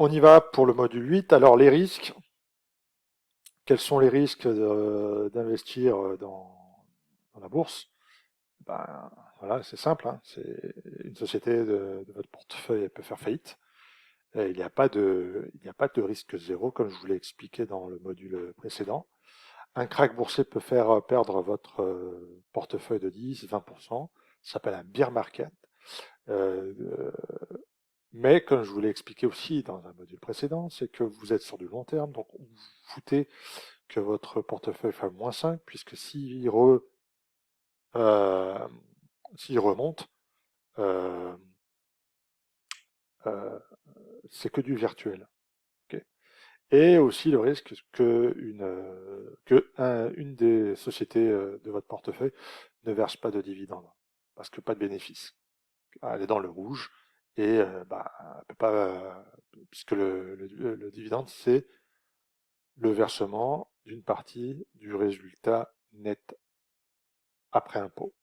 On y va pour le module 8. Alors les risques, quels sont les risques d'investir dans la bourse? Ben, voilà, c'est simple, hein. C'est une société de votre portefeuille, elle peut faire faillite. Et il n'y a pas de risque zéro, comme je vous l'ai expliqué dans le module précédent. Un krach boursier peut faire perdre votre portefeuille de 10-20%. Ça s'appelle un bear market. Euh, euh, mais comme je vous l'ai expliqué aussi dans un module précédent, c'est que vous êtes sur du long terme, donc vous foutez que votre portefeuille fait -5, puisque euh, s'il remonte, euh, euh, c'est que du virtuel. Ok. Et aussi le risque une des sociétés de votre portefeuille ne verse pas de dividendes, parce que pas de bénéfice. Elle est dans le rouge et bah, elle peut pas, puisque le dividende, c'est le versement d'une partie du résultat net après impôt.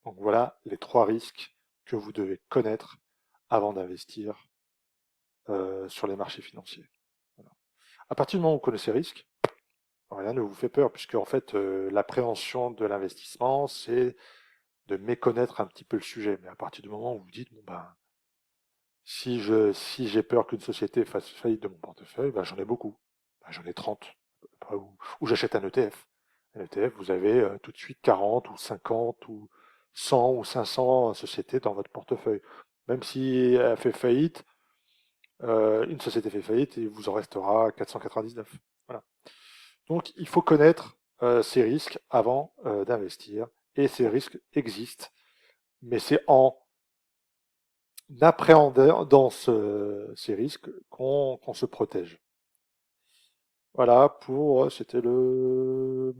Donc voilà les trois risques que vous devez connaître avant d'investir sur les marchés financiers. Voilà. À partir du moment où vous connaissez les risques, rien ne vous fait peur, puisque en fait, l'appréhension de l'investissement, c'est de méconnaître un petit peu le sujet. Mais à partir du moment où vous dites, bon ben, si j'ai peur qu'une société fasse faillite de mon portefeuille, ben, j'en ai beaucoup. Ben, j'en ai 30. Ou j'achète un ETF. Un ETF, vous avez tout de suite 40 ou 50 ou 100 ou 500 sociétés dans votre portefeuille. Même si elle fait faillite, une société fait faillite, il vous en restera 499. Voilà. Donc, il faut connaître ces risques avant d'investir. Et ces risques existent, mais c'est en appréhendant ces risques qu'on se protège. Voilà pour, c'était le